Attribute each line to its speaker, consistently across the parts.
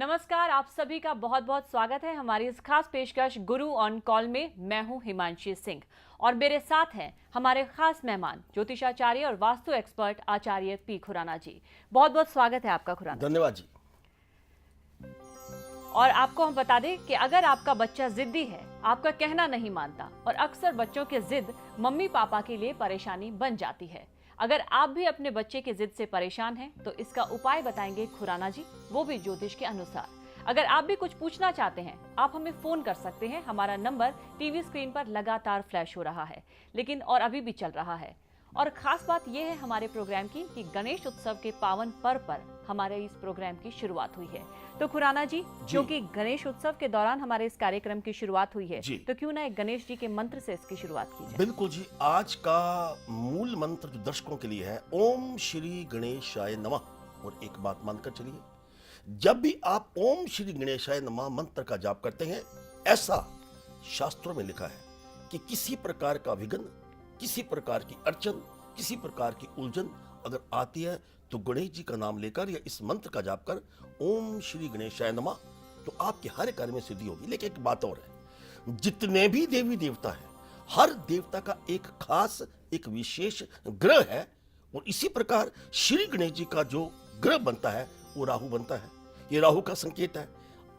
Speaker 1: नमस्कार, आप सभी का बहुत बहुत स्वागत है हमारी इस खास पेशकश गुरु ऑन कॉल में। मैं हूं हिमांशी सिंह और मेरे साथ हैं हमारे खास मेहमान ज्योतिषाचार्य और वास्तु एक्सपर्ट आचार्य पी खुराना जी। बहुत बहुत स्वागत है आपका खुराना।
Speaker 2: धन्यवाद जी।
Speaker 1: और आपको हम बता दें कि अगर आपका बच्चा जिद्दी है, आपका कहना नहीं मानता और अक्सर बच्चों के जिद मम्मी पापा के लिए परेशानी बन जाती है। अगर आप भी अपने बच्चे के जिद से परेशान हैं तो इसका उपाय बताएंगे खुराना जी, वो भी ज्योतिष के अनुसार। अगर आप भी कुछ पूछना चाहते हैं आप हमें फोन कर सकते हैं। हमारा नंबर टीवी स्क्रीन पर लगातार फ्लैश हो रहा है, लेकिन और अभी भी चल रहा है। और खास बात यह है हमारे प्रोग्राम की कि गणेश उत्सव के पावन पर्व पर हमारे इस प्रोग्राम की शुरुआत हुई है। तो खुराना जी, क्योंकि गणेश उत्सव के दौरान हमारे इस कार्यक्रम की शुरुआत हुई है, तो क्यों ना एक गणेश जी के मंत्र से इसकी शुरुआत की जाए।
Speaker 2: बिल्कुल जी। आज का मूल मंत्र जो दर्शकों के लिए है, ओम श्री गणेशाय नमः। और एक बात मानकर चलिए, जब भी आप ओम श्री गणेशाय नमः मंत्र का जाप करते हैं, ऐसा शास्त्रों में लिखा है कि किसी प्रकार का विघ्न, किसी प्रकार की अड़चन, किसी प्रकार की उलझन अगर आती है तो गणेश जी का नाम लेकर या इस मंत्र का जाप कर ओम श्री गणेशाय नमः, तो आपके हर कार्य में सिद्धि होगी। लेकिन एक बात और है, जितने भी देवी देवता हैं, हर देवता का एक खास, एक विशेष ग्रह है। और इसी प्रकार श्री गणेश जी का जो ग्रह बनता है वो राहु बनता है। ये राहु का संकेत है।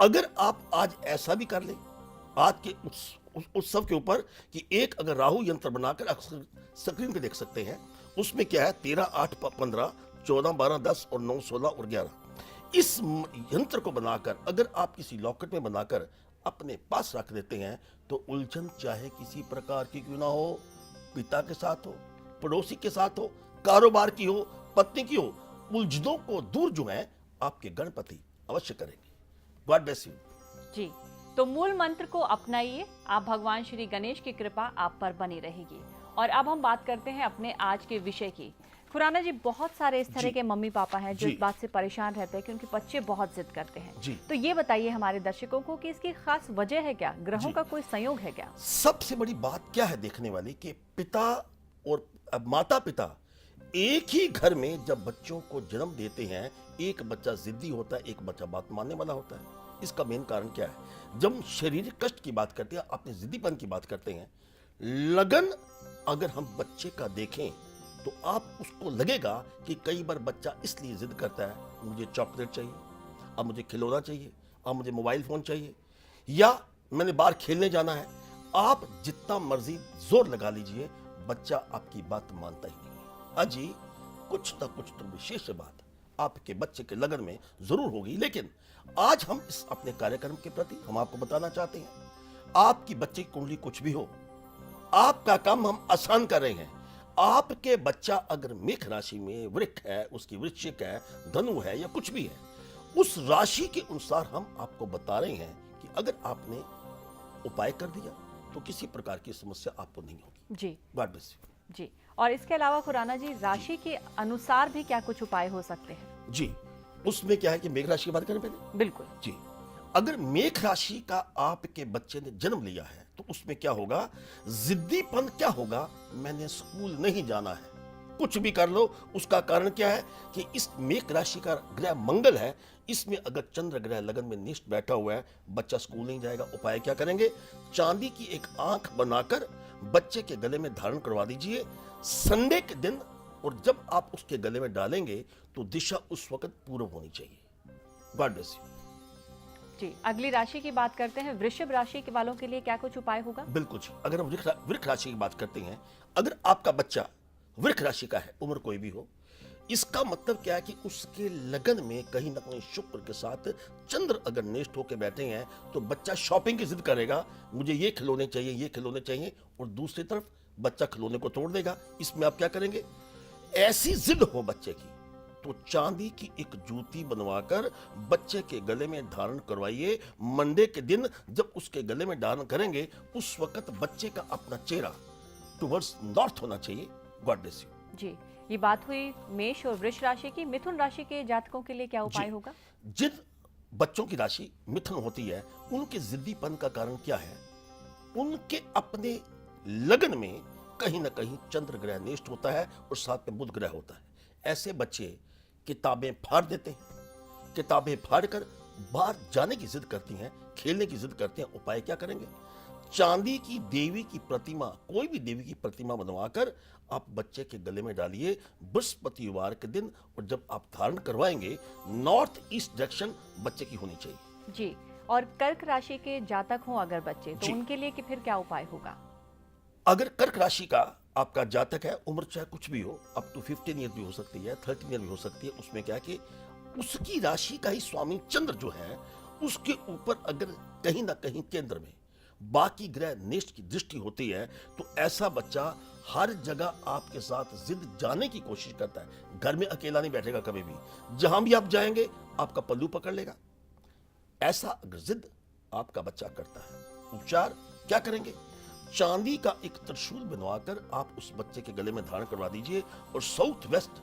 Speaker 2: अगर आप आज ऐसा भी कर ले आज के उत्सव के ऊपर कि एक अगर राहु यंत्र बनाकर स्क्रीन पे देख सकते हैं, उसमें क्या है 13, 8, 15, 14, 12, 10 और 9, 16 और 11, इस यंत्र को बनाकर अगर आप किसी लॉकेट में बनाकर अपने पास रख देते हैं तो उलझन चाहे किसी प्रकार की क्यों ना हो, पिता के साथ हो, पड़ोसी के साथ हो, कारोबार की हो, पत्नी की हो, उलझनों को दूर जो है आपके गणपति अवश्य करेंगे। गॉड ब्लेस यू
Speaker 1: जी। तो मूल मंत्र को अपनाइए, आप भगवान श्री गणेश की कृपा आप पर बनी रहेगी। और अब हम बात करते हैं अपने आज के विषय की। खुराना जी, बहुत सारे इस तरह के मम्मी पापा हैं जो इस बात से परेशान रहते हैं कि उनके बच्चे बहुत जिद करते हैं। तो ये बताइए हमारे दर्शकों को कि इसकी खास वजह है क्या, ग्रहों का कोई संयोग है क्या?
Speaker 2: सबसे बड़ी बात क्या है देखने वाली कि पिता और माता पिता एक ही घर में जब बच्चों को जन्म देते हैं, एक बच्चा जिद्दी होता है, एक बच्चा बात मानने वाला होता है। इसका मेन कारण क्या है? जब शारीरिक कष्ट की बात करते हैं, अपने जिद्दीपन की बात करते हैं, लगन अगर हम बच्चे का देखें तो आप उसको लगेगा कि कई बार बच्चा इसलिए जिद करता है, मुझे चॉकलेट चाहिए, अब मुझे खिलौना चाहिए, अब मुझे मोबाइल फोन चाहिए, या मैंने बाहर खेलने जाना है। आप जितना मर्जी जोर लगा लीजिए, बच्चा आपकी बात मानता ही नहीं। अजी कुछ ना कुछ तो विशेष बात आपके बच्चे के लगन में जरूर होगी। लेकिन आज हम इस अपने कार्यक्रम के प्रति हम आपको बताना चाहते हैं, आपकी बच्चे की कुंडली कुछ भी हो, आपका काम हम आसान कर रहे हैं। आपके बच्चा अगर मेष राशि में वृक्ष है, उसकी वृश्चिक है, धनु है या कुछ भी है, उस राशि के अनुसार हम आपको बता रहे हैं कि अगर आपने उपाय कर दिया तो किसी प्रकार की समस्या आपको नहीं होगी
Speaker 1: जी।
Speaker 2: गॉड ब्लेस यू
Speaker 1: जी। और इसके अलावा खुराना जी, राशि के अनुसार भी क्या कुछ उपाय हो सकते हैं?
Speaker 2: जी। उसमें क्या है कि मेष राशि की बात करें पहले।
Speaker 1: बिल्कुल
Speaker 2: जी। अगर मेष राशि का आपके बच्चे ने जन्म लिया है तो उसमें क्या होगा, जिद्दीपन क्या होगा, मैंने स्कूल नहीं जाना है, कुछ भी कर लो। उसका कारण क्या है कि इस मेष राशि का ग्रह मंगल है, इसमें अगर चंद्र ग्रह लगन में निष्ठ बैठा हुआ है, बच्चा स्कूल नहीं जाएगा। उपाय क्या करेंगे, चांदी की एक आंख बनाकर बच्चे के गले में धारण करवा दीजिए संडे के दिन, और जब आप उसके गले में डालेंगे तो दिशा उस वक्त पूर्व होनी चाहिए। गॉड ब्लेस यू
Speaker 1: जी। अगली राशि की बात करते हैं, वृषभ राशि के वालों के लिए क्या कुछ उपाय होगा?
Speaker 2: बिल्कुल जी। अगर हम वृक्ष राशि की बात करते हैं, अगर आपका बच्चा वृक्ष राशि का है, उम्र कोई भी हो, इसका मतलब क्या है कि उसके लगन में कहीं ना कहीं शुक्र के साथ चंद्र अगर निष्ठ होकर बैठे हैं तो बच्चा शॉपिंग की जिद करेगा, मुझे ये खिलौने चाहिए, ये खिलौने चाहिए, और दूसरी तरफ बच्चा खिलौने को तोड़ देगा। इसमें आप क्या करेंगे, ऐसी जिद हो बच्चे की तो चांदी की एक जूती बनवाकर बच्चे के गले में धारण करवाइए। मंडे के दिन जब उसके गले में धारण करेंगे, उस वक्त बच्चे का अपना चेहरा टुवर्ड्स नॉर्थ होना चाहिए। गॉड ब्लेस यू
Speaker 1: जी। ये बात हुई मेष और वृष राशि की। मिथुन राशि के जातकों के लिए क्या उपाय होगा?
Speaker 2: जिन बच्चों की राशि मिथुन होती है, उनके जिद्दीपन का कारण क्या है, उनके अपने लगन में कहीं ना कहीं चंद्र ग्रह निष्ठ होता है और साथ में बुध ग्रह होता है। ऐसे बच्चे किताबें फाड़ देते हैं, किताबें फाड़कर बाहर जाने की जिद करती हैं, खेलने की जिद करते हैं, उपाय क्या करेंगे? चांदी की देवी की प्रतिमा, कोई भी देवी की प्रतिमा बनवाकर आप बच्चे के गले में डालिए बृहस्पतिवार के दिन, और जब आप धारण करवाएंगे नॉर्थ ईस्ट डायरेक्शन बच्चे की होनी चाहिए।
Speaker 1: जी, और कर्क राशि के जातक हों अगर बच्चे, तो
Speaker 2: जी।
Speaker 1: उनके लिए कि फिर क्या उपाय होगा?
Speaker 2: अगर कर्क राशि का आपका जातक है, उम्र चाहे कुछ भी हो, अप टू 15 ईयर भी हो सकती है, 13 ईयर भी हो सकती है, उसमें क्या है कि उसकी राशि का ही स्वामी चंद्र जो है उसके ऊपर अगर कहीं ना कहीं केंद्र में बाकी ग्रह नेष्ट की दृष्टि होती है, तो ऐसा बच्चा हर जगह आपके साथ जिद जाने की कोशिश करता है। घर में अकेला नहीं बैठेगा कभी भी, जहां भी आप जाएंगे आपका पल्लू पकड़ लेगा। ऐसा अगर जिद आपका बच्चा करता है, उपचार क्या करेंगे? चांदी का एक त्रिशूल बनवाकर आप उस बच्चे के गले में धारण करवा दीजिए, और साउथ वेस्ट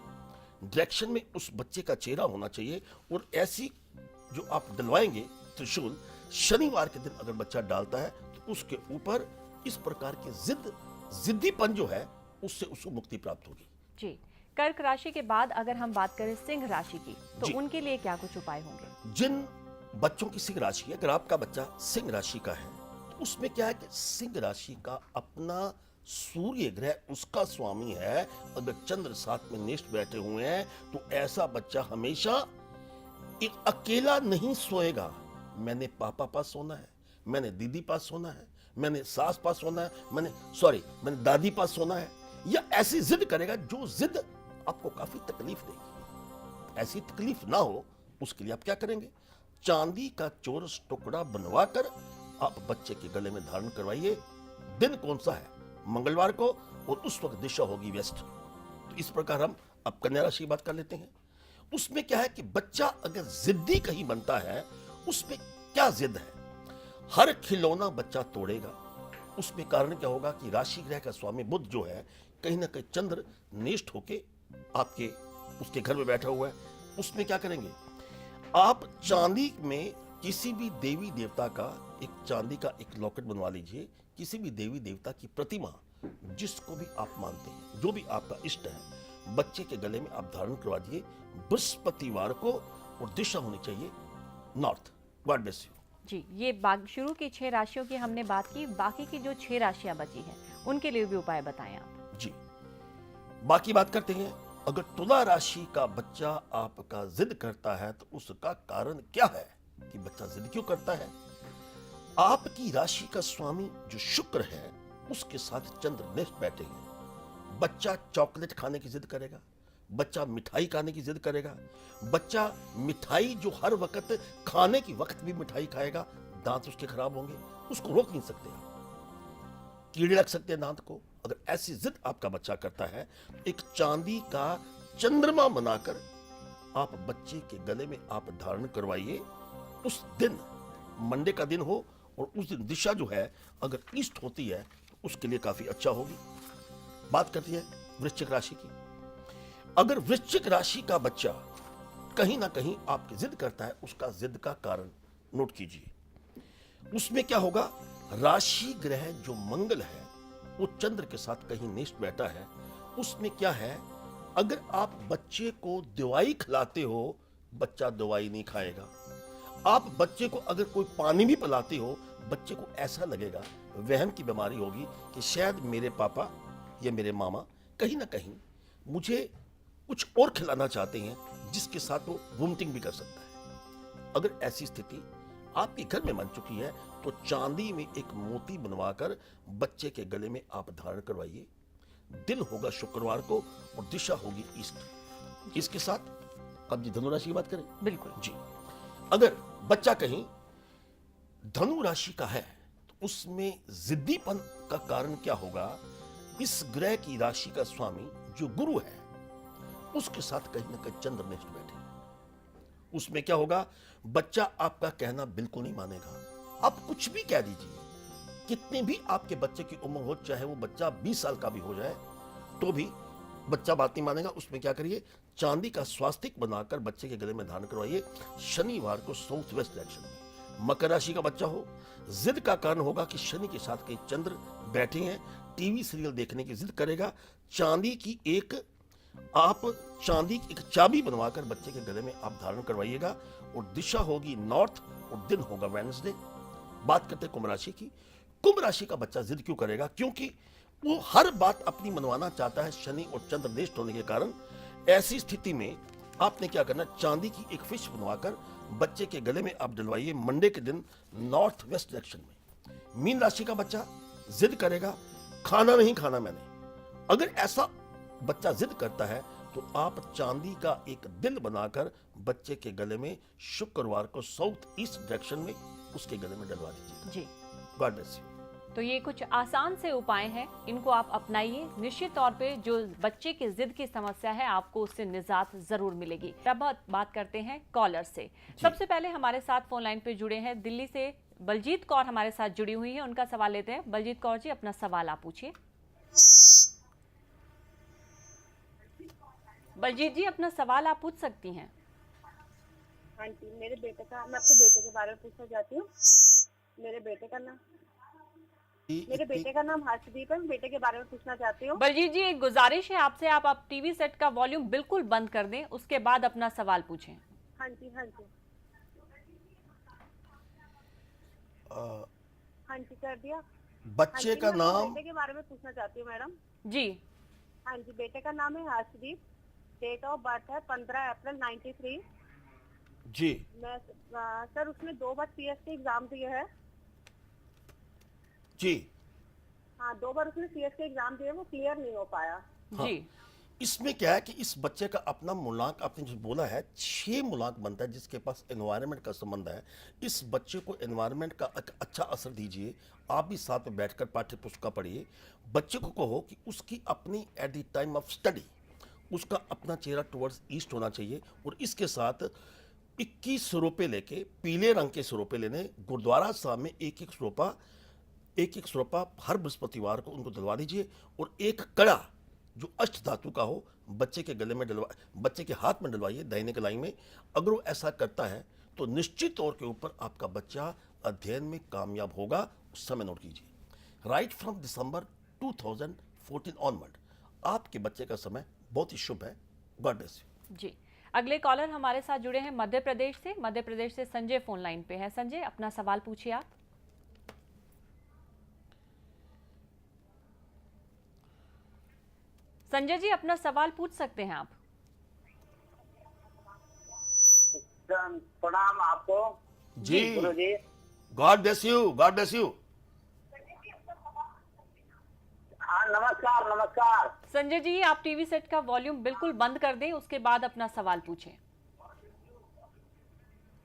Speaker 2: डायरेक्शन में उस बच्चे का चेहरा होना चाहिए। और ऐसी जो आप डलवाएंगे त्रिशूल, शनिवार के दिन अगर बच्चा डालता है तो उसके ऊपर इस प्रकार की जिद्दीपन जो है उससे उसको मुक्ति प्राप्त होगी।
Speaker 1: जी, कर्क राशि के बाद अगर हम बात करें सिंह राशि की, तो
Speaker 2: जी।
Speaker 1: उनके लिए क्या कुछ उपाय होंगे?
Speaker 2: जिन बच्चों की सिंह राशि है, अगर आपका बच्चा सिंह राशि का है, तो उसमें क्या है कि सिंह राशि का अपना सूर्य ग्रह उसका स्वामी है। अगर चंद्र साथ में नेष्ट बैठे हुए हैं तो ऐसा बच्चा हमेशा एक अकेला नहीं सोएगा। मैंने पापा पास सोना है, मैंने दीदी पास सोना है, मैंने सास पास सोना है, मैंने दादी पास सोना है, या ऐसी जिद करेगा जो जिद आपको काफी तकलीफ देगी। ऐसी तकलीफ ना हो उसके लिए आप क्या करेंगे? चांदी का चौरस टुकड़ा बनवाकर आप बच्चे के गले में धारण करवाइए। दिन कौन सा है? मंगलवार को, और उस वक्त दिशा होगी वेस्ट। तो इस प्रकार हम अब कन्या राशि की बात कर लेते हैं। उसमें क्या है कि बच्चा अगर जिद्दी कहीं बनता है, उसमें क्या जिद है? हर खिलौना बच्चा तोड़ेगा। उसमें कारण क्या होगा कि राशि ग्रह का स्वामी बुध जो है, कहीं ना कहीं चंद्र नेष्ट होके आपके उसके घर में बैठा हुआ है। उसमें क्या करेंगे? आप चांदी में किसी भी देवी देवता का चांदी का एक लॉकेट बनवा लीजिए, किसी भी देवी देवता की प्रतिमा जिसको भी आप मानते हैं, जो भी आपका इष्ट है, बच्चे के गले में आप धारण करवा दिए बृहस्पतिवार को, और दिशा होनी चाहिए नॉर्थ। God bless you.
Speaker 1: जी, ये शुरू की 6 राशियों की हमने बात की, बाकी की जो 6 राशियां बची हैं उनके लिए भी उपाय बताएं आप।
Speaker 2: जी, बाकी बात करते हैं। अगर तुला राशि का बच्चा आपका जिद करता है तो उसका कारण क्या है कि बच्चा जिद क्यों करता है? आपकी राशि का स्वामी जो शुक्र है उसके साथ चंद्र नेष्ट बैठे हैं। बच्चा चॉकलेट खाने की जिद करेगा, बच्चा मिठाई खाने की जिद करेगा, बच्चा मिठाई जो हर वक्त खाने की वक्त भी मिठाई खाएगा, दांत उसके खराब होंगे, उसको रोक नहीं सकते आप, कीड़े लग सकते हैं दांत को। अगर ऐसी जिद आपका बच्चा करता है, एक चांदी का चंद्रमा बनाकर आप बच्चे के गले में आप धारण करवाइए। उस दिन मंडे का दिन हो, और उस दिन दिशा जो है अगर ईस्ट होती है तो उसके लिए काफी अच्छा होगी। बात करती है वृश्चिक राशि की। अगर वृश्चिक राशि का बच्चा कहीं ना कहीं आपकी जिद करता है, उसका जिद का कारण नोट कीजिए। उसमें क्या होगा? राशि ग्रह जो मंगल है वो चंद्र के साथ कहीं नेष्ट बैठा है। उसमें क्या है? अगर आप बच्चे को दवाई खिलाते हो, बच्चा दवाई नहीं खाएगा। आप बच्चे को अगर कोई पानी भी पिलाते हो, बच्चे को ऐसा लगेगा, वहम की बीमारी होगी कि शायद मेरे पापा या मेरे मामा कहीं ना कहीं मुझे कुछ और खिलाना चाहते हैं, जिसके साथ वो वोमिटिंग भी कर सकता है। अगर ऐसी स्थिति आपके घर में बन चुकी है तो चांदी में एक मोती बनवाकर बच्चे के गले में आप धारण करवाइए। दिन होगा शुक्रवार को, और दिशा होगी ईस्ट। इसके साथ अब जी धनु राशि की बात करें।
Speaker 1: बिल्कुल
Speaker 2: जी, अगर बच्चा कहीं धनु राशि का है तो उसमें जिद्दीपन का कारण क्या होगा? इस ग्रह की राशि का स्वामी जो गुरु है उसके साथ कहीं ना कहीं चंद्र नेष्ट बैठे। उसमें क्या होगा? बच्चा आपका कहना बिल्कुल नहीं मानेगा। आप कुछ भी कह दीजिए, कितने भी आपके बच्चे की उम्र हो, चाहे वो बच्चा 20 साल का भी हो जाए, तो भी बच्चा बात नहीं मानेगा। उसमें क्या करिए? चांदी का स्वास्तिक बनाकर बच्चे के गले में धारण करवाइए शनिवार को साउथ वेस्ट डायरेक्शन में। मकर राशि का बच्चा हो, जिद का कारण होगा कि शनि के साथ कई चंद्र बैठे हैं, टीवी सीरियल देखने की जिद करेगा। चांदी की एक चाबी बनवाकर बच्चे के गले में आप धारण करवाइएगा, और दिशा होगी नॉर्थ और दिन होगा वेडनेसडे। बात करते हैं कुंभ राशि की। कुंभ राशि का बच्चा जिद क्यों करेगा? क्योंकि वो हर बात अपनी मनवाना चाहता है। शनि और चंद्र नेष्ट होने के कारण ऐसी स्थिति में आपने क्या करना, चांदी की एक फिश बनवाकर बच्चे के गले में आप डलवाइए मंडे के दिन नॉर्थ वेस्ट डायरेक्शन में। मीन राशि का बच्चा जिद करेगा, खाना नहीं खाना मैंने। अगर ऐसा बच्चा जिद करता है तो आप चांदी का एक दिल बनाकर बच्चे के गले में शुक्रवार को साउथ ईस्ट डायरेक्शन में उसके गले में डलवा दीजिए
Speaker 1: जी।
Speaker 2: God bless you.
Speaker 1: तो ये कुछ आसान से उपाय हैं, इनको आप अपनाइए। निश्चित तौर पे जो बच्चे की जिद की समस्या है आपको उससे निजात जरूर मिलेगी। अब बात करते हैं कॉलर से। सबसे पहले हमारे साथ फोन लाइन पे जुड़े हैं दिल्ली से बलजीत कौर हमारे साथ जुड़ी हुई है, उनका सवाल लेते हैं। बलजीत कौर जी, अपना सवाल आप पूछिए। बलजीत जी, अपना सवाल आप पूछ सकती हैं।
Speaker 3: हाँ जी, मैं अपने बेटे के बारे में पूछना चाहती हूँ। मेरे बेटे का नाम हर्षदीप है। बेटे के बारे में पूछना चाहती हूँ।
Speaker 1: बलजीत जी, एक गुजारिश है आपसे, आप टीवी सेट का वॉल्यूम बिल्कुल बंद कर दें, उसके बाद अपना सवाल पूछें।
Speaker 3: हाँ जी हाँ जी हाँ जी, कर दिया।
Speaker 2: बच्चे का नाम?
Speaker 3: बेटे के बारे में पूछना चाहती हूँ मैडम
Speaker 1: जी।
Speaker 3: हाँ जी, बेटे का नाम है हर्षदीप। डेट ऑफ बर्थ है 15 अप्रैल 93।
Speaker 2: जी।
Speaker 3: मैं सर उसने 2 बार CS के एग्जाम दिए हैं।
Speaker 2: जी
Speaker 3: हाँ, 2 बार उसने CS के एग्जाम दिए, वो क्लियर नहीं हो पाया।
Speaker 2: हाँ।
Speaker 1: जी।
Speaker 2: इसमें क्या है कि इस बच्चे का अपना मूलांक, आपने जो बोला है 6 मूलांक बनता है जिसके पास एनवायरनमेंट का संबंध है। इस बच्चे को एनवायरनमेंट का अच्छा असर दीजिए। आप भी साथ में बैठकर पाठ्य पुस्तक पढ़िए। बच्चे को कहो कि उसकी अपनी at the time of study उसका अपना चेहरा टुवर्ड्स ईस्ट होना चाहिए। और इसके साथ 21 रुपये लेके, पीले रंग के रुपये लेने, गुरुद्वारा साहब में एक एक रुपया हर बृहस्पतिवार को उनको दिलवा दीजिए। और एक कड़ा जो अष्ट धातु का हो बच्चे के गले में बच्चे के हाथ में डलवाइए, दाहिने कलाई में। अगर वो ऐसा करता है तो निश्चित तौर के ऊपर आपका बच्चा अध्ययन में कामयाब होगा। उस समय नोट कीजिए, राइट फ्रॉम दिसंबर 2014 ऑनवर्ड आपके बच्चे का समय बहुत ही शुभ है। God bless you.
Speaker 1: जी। अगले कॉलर हमारे साथ जुड़े हैं मध्य प्रदेश से संजय फोन लाइन पे है। संजय, अपना सवाल पूछिए आप। संजय जी, अपना सवाल पूछ सकते हैं आप।
Speaker 4: प्रणाम आपको।
Speaker 2: जी
Speaker 4: गुरु जी,
Speaker 2: God bless you, God bless you.
Speaker 4: हाँ नमस्कार नमस्कार।
Speaker 1: संजय जी, आप टीवी सेट का वॉल्यूम बिल्कुल बंद कर दें, उसके बाद अपना सवाल पूछें।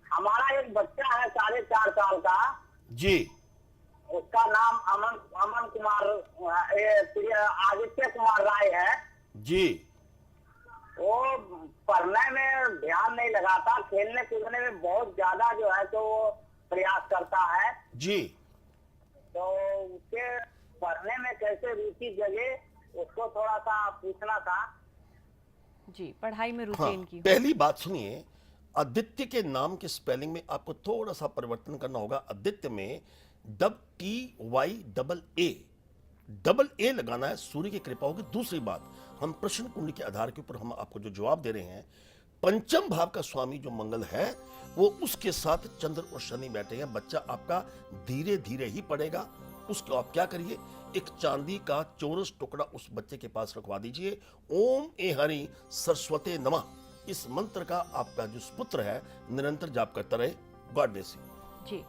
Speaker 4: हमारा एक बच्चा है 4.5 साल का।
Speaker 2: जी।
Speaker 4: उसका नाम अमन कुमार आदित्य कुमार राय है।
Speaker 2: जी।
Speaker 4: वो पढ़ने में ध्यान नहीं लगाता, खेलने कूदने में बहुत ज्यादा जो है तो वो प्रयास करता है।
Speaker 2: जी।
Speaker 4: तो उसके पढ़ने में कैसे रुचि जगे, उसको थोड़ा सा पूछना था।
Speaker 1: जी, पढ़ाई में रुचि
Speaker 2: हाँ,
Speaker 1: इनकी हो।
Speaker 2: पहली बात सुनिए, आदित्य के नाम के स्पेलिंग में आपको थोड़ा सा परिवर्तन करना होगा। आदित्य में डबल ए लगाना है, सूर्य की कृपा होगी। दूसरी बात, हम प्रश्न कुंडली के आधार के ऊपर हम आपको जो जवाब दे रहे हैं, पंचम भाव का स्वामी जो मंगल है वो उसके साथ चंद्र और शनि बैठे हैं। बच्चा आपका धीरे धीरे ही पड़ेगा। उसको आप क्या करिए, एक चांदी का चौरस टुकड़ा उस बच्चे के पास रखवा दीजिए। ओम ए हरि सरस्वते नमः, इस मंत्र का आपका जो पुत्र है निरंतर जाप करता रहे। God bless you.
Speaker 1: जी।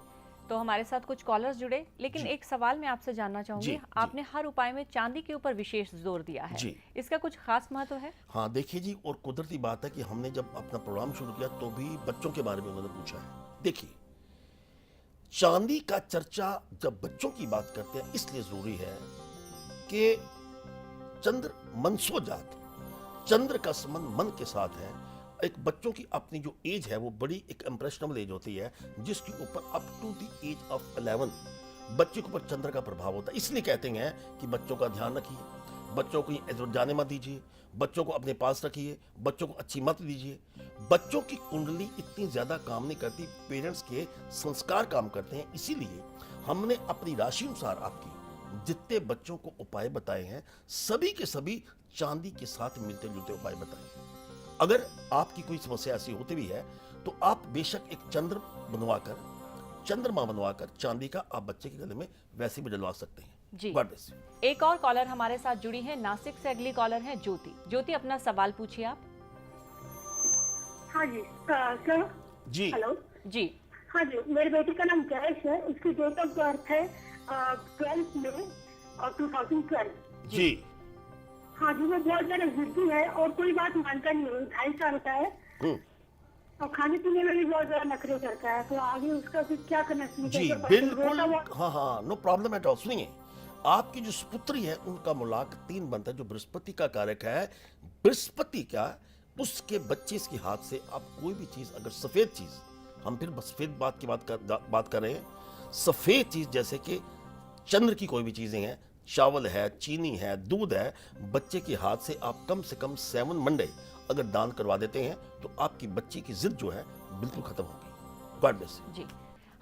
Speaker 1: तो हमारे साथ कुछ कॉलर्स जुड़े, लेकिन
Speaker 2: जी।
Speaker 1: एक सवाल मैं आपसे जानना चाहूंगी।
Speaker 2: जी,
Speaker 1: आपने हर उपाय में चांदी के ऊपर विशेष जोर दिया है,
Speaker 2: जी।
Speaker 1: इसका कुछ खास महत्व है?
Speaker 2: हाँ देखिए जी, और कुदरती बात है कि हमने जब अपना प्रोग्राम शुरू किया तो भी बच्चों के बारे में उन्होंने पूछा है। देखिए, चांदी का चर्चा जब बच्चों की बात करते हैं इसलिए जरूरी है कि चंद्र मनसोजात, चंद्र का संबंध मन के साथ है। एक बच्चों की अपनी जो एज है वो बड़ी एक इंप्रेशनेबल एज होती है, जिसके ऊपर up to the age of 11 बच्चे के ऊपर चंद्र का प्रभाव होता है। इसलिए कहते हैं कि बच्चों का ध्यान रखिए, बच्चों को इधर जाने मत दीजिए, बच्चों को अपने पास रखिए, बच्चों को अच्छी मत दीजिए। बच्चों की कुंडली इतनी ज्यादा काम नहीं करती, पेरेंट्स के संस्कार काम करते हैं। इसीलिए हमने अपनी राशि अनुसार आपकी जितने बच्चों को उपाय बताए हैं सभी के सभी चांदी के साथ मिलते जुलते उपाय बताए। अगर आपकी कोई समस्या ऐसी होती भी है तो आप बेशक एक चंद्रमा बनवाकर चांदी का आप बच्चे के गले में वैसे भी डलवा सकते हैं।
Speaker 1: जी।
Speaker 2: God bless you।
Speaker 1: एक और कॉलर हमारे साथ जुड़ी है नासिक से। अगली कॉलर है ज्योति। ज्योति, अपना सवाल पूछिए आप।
Speaker 3: हाँ जी सर।
Speaker 2: जी
Speaker 3: हेलो
Speaker 1: जी।
Speaker 3: हाँ जी, मेरे बेटे का नाम जयेश है, उसकी डेट ऑफ बर्थ है 12 मई 2012।
Speaker 2: जी
Speaker 3: हाँ जी, वो बहुत ज्यादा जिद्दी है और कोई बात मानता नहीं है, 2.5 साल का है
Speaker 2: हम्म,
Speaker 3: और खाने पीने में भी बहुत ज्यादा नखरे करता है। तो आगे उसका फिर क्या करना चाहिए?
Speaker 2: जी
Speaker 3: कैसे
Speaker 2: बिल्कुल।
Speaker 3: बेटा वो-
Speaker 2: हाँ हाँ, नो प्रॉब्लम एट ऑल। सुनिए, आपकी जो सुपुत्री है उनका मुलाक 3 बनता है, जो बृहस्पति का कारक है। बृहस्पति क्या, उसके बच्चे के हाथ से आप कोई भी चीज, अगर सफेद चीज, हम फिर सफेद बात की बात कर रहे हैं, सफेद चीज जैसे कि चंद्र की कोई भी चीजें हैं, चावल है, चीनी है, दूध है, बच्चे के हाथ से आप कम से कम 7 मंडे अगर दान करवा देते हैं तो आपकी बच्ची की जिद जो है बिल्कुल खत्म होगी। God bless you.
Speaker 1: जी,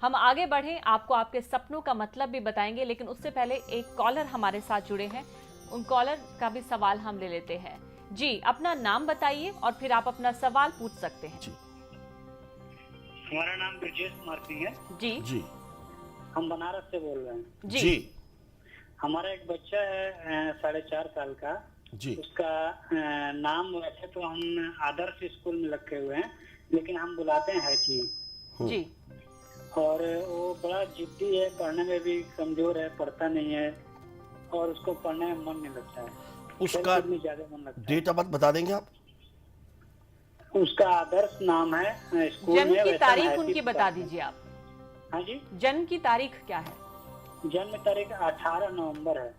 Speaker 1: हम आगे बढ़ें, आपको आपके सपनों का मतलब भी बताएंगे, लेकिन उससे पहले एक कॉलर हमारे साथ जुड़े हैं, उन कॉलर का भी सवाल हम ले लेते हैं। जी, अपना नाम बताइए और फिर आप अपना सवाल पूछ सकते हैं।
Speaker 2: जी
Speaker 5: हमारा नाम ब्रजेश कुमार सिंह है।
Speaker 1: जी
Speaker 2: जी
Speaker 5: हम बनारस से बोल रहे हैं।
Speaker 1: जी
Speaker 2: जी
Speaker 5: हमारा एक बच्चा है 4.5 साल का।
Speaker 2: जी
Speaker 5: उसका नाम वैसे तो हम आदर्श स्कूल में रखे हुए हैं, लेकिन हम बुलाते हैं हैची।
Speaker 1: जी
Speaker 5: और वो बड़ा जिद्दी है, पढ़ने में भी कमजोर है, पढ़ता नहीं है और उसको पढ़ने में मन नहीं लगता है।
Speaker 2: उसका
Speaker 5: खेल में ज्यादा मन लगता है।
Speaker 2: डेट ऑफ बर्थ बता देंगे आप?
Speaker 5: उसका आदर्श नाम है स्कूल
Speaker 1: जन्म
Speaker 5: में।
Speaker 1: की
Speaker 5: वैसा
Speaker 1: तारीख
Speaker 5: हैची
Speaker 1: उनकी
Speaker 5: पढ़ता
Speaker 1: बता
Speaker 5: है।
Speaker 1: दीजिए आप।
Speaker 5: हाँ जी,
Speaker 1: जन्म की तारीख क्या है?
Speaker 5: जन्म तारीख 18 नवंबर है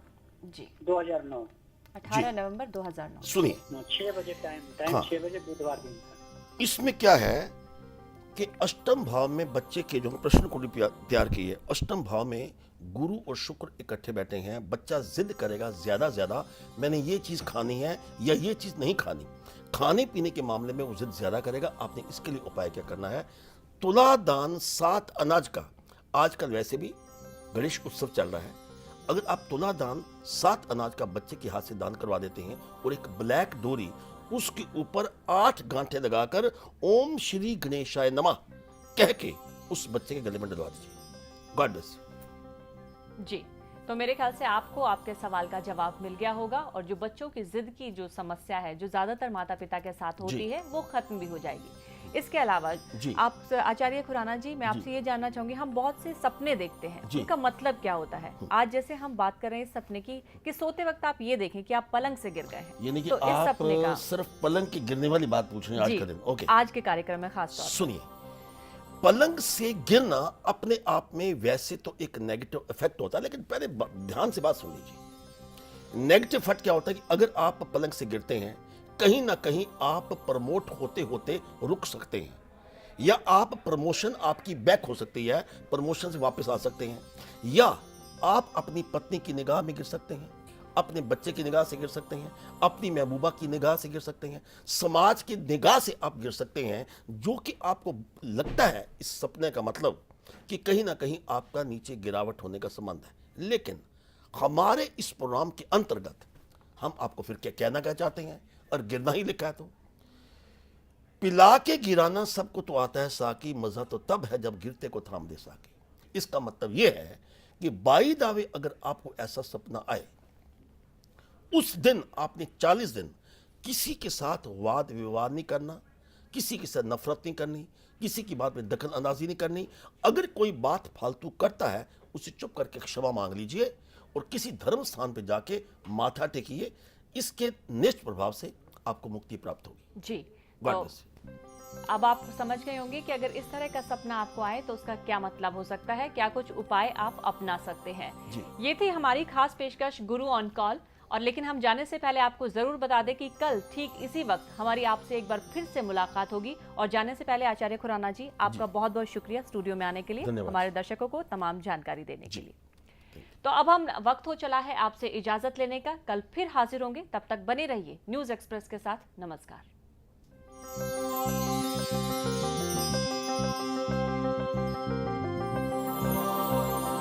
Speaker 1: जी,
Speaker 5: 2009।
Speaker 1: 18 नवंबर 2009।
Speaker 2: सुनिए,
Speaker 5: 6 बजे टाइम
Speaker 2: हाँ।
Speaker 5: 6 बजे बुधवार दिन था।
Speaker 2: इसमें क्या है कि अष्टम भाव में बच्चे के जो प्रश्न को तैयार की है, अष्टम भाव में गुरु और शुक्र इकट्ठे बैठे हैं। बच्चा जिद करेगा ज्यादा, मैंने ये चीज खानी है या ये चीज नहीं खानी। खाने पीने के मामले में वो जिद ज्यादा करेगा। आपने इसके लिए उपाय क्या करना है? तुला दान 7 अनाज का, आजकल वैसे भी गणेश उत्सव चल रहा है, अगर आप तुला दान 7 अनाज का बच्चे के हाथ से दान करवा देते हैं और एक ब्लैक डोरी उसके ऊपर 8 गांठें लगाकर ओम श्री गणेशाय नमः कह के उस बच्चे के गले में डलवा दीजिए। God bless you.
Speaker 1: जी, तो मेरे ख्याल से आपको आपके सवाल का जवाब मिल गया होगा और जो बच्चों की जिद की जो समस्या है, जो ज्यादातर माता पिता के साथ होती
Speaker 2: जी।
Speaker 1: है, वो खत्म भी हो जाएगी। इसके अलावा
Speaker 2: जी।
Speaker 1: आप आचार्य खुराना जी, मैं आपसे ये जानना चाहूंगी, हम बहुत से सपने देखते हैं,
Speaker 2: जी।
Speaker 1: उनका मतलब क्या होता है? आज जैसे हम बात कर रहे हैं इस सपने की कि सोते वक्त आप ये देखें कि आप पलंग से गिर गए हैं,
Speaker 2: यानी कि
Speaker 1: तो इस
Speaker 2: आप
Speaker 1: सपने का
Speaker 2: सिर्फ पलंग की गिरने वाली बात पूछ रहे हैं आज
Speaker 1: जी,
Speaker 2: का दिन। ओके,
Speaker 1: आज के कार्यक्रम में खास तौर
Speaker 2: सुनिए, पलंग से गिरना अपने आप में वैसे तो एक नेगेटिव इफेक्ट होता है, लेकिन पहले ध्यान से बात सुन लीजिए। नेगेटिव इफेक्ट क्या होता है कि अगर आप पलंग से गिरते हैं, कहीं ना कहीं आप प्रमोट होते होते रुक सकते हैं, या आप प्रमोशन आपकी बैक हो सकती है, प्रमोशन से वापस आ सकते हैं, या आप अपनी पत्नी की निगाह में गिर सकते हैं, अपने बच्चे की निगाह से गिर सकते हैं, अपनी महबूबा की निगाह से गिर सकते हैं, समाज की निगाह से आप गिर सकते हैं, जो कि आपको लगता है इस सपने का मतलब कि कहीं ना कहीं आपका नीचे गिरावट होने का संबंध है। लेकिन हमारे इस प्रोग्राम के अंतर्गत हम आपको फिर क्या कहना क्या चाहते हैं, और गिरना ही लिखा है तो पिला के गिराना सबको तो आता है साकी, मजा तो तब है जब गिरते को थाम दे साकी। इसका मतलब यह है कि बाई दावे अगर आपको ऐसा सपना आए, उस दिन आपने 40 दिन किसी के साथ वाद विवाद नहीं करना, किसी के साथ नफरत नहीं करनी, किसी की बात में दखल अंदाजी नहीं करनी। अगर कोई बात फालतू करता है, उसे चुप करके क्षमा मांग लीजिए और किसी धर्म स्थान पर जाके माथा टेकिए। इसके निश्चित प्रभाव से आपको मुक्ति प्राप्त होगी।
Speaker 1: जी,
Speaker 2: गॉड
Speaker 1: तो
Speaker 2: ब्लेस यू।
Speaker 1: अब आप समझ गए होंगे कि अगर इस तरह का सपना आपको आए तो उसका क्या मतलब हो सकता है, क्या कुछ उपाय आप अपना सकते हैं।
Speaker 2: जी।
Speaker 1: ये थी हमारी खास पेशकश गुरु ऑन कॉल। और लेकिन हम जाने से पहले आपको जरूर बता दें कि कल ठीक इसी वक्त हमारी आपसे एक बार फिर से मुलाकात होगी। और जाने से पहले आचार्य खुराना जी, आपका बहुत बहुत शुक्रिया स्टूडियो में आने के लिए,
Speaker 2: धन्यवाद।
Speaker 1: हमारे दर्शकों को तमाम जानकारी देने के लिए। तो अब हम वक्त हो चला है आपसे इजाजत लेने का। कल फिर हाजिर होंगे, तब तक बने रहिए न्यूज एक्सप्रेस के साथ। नमस्कार।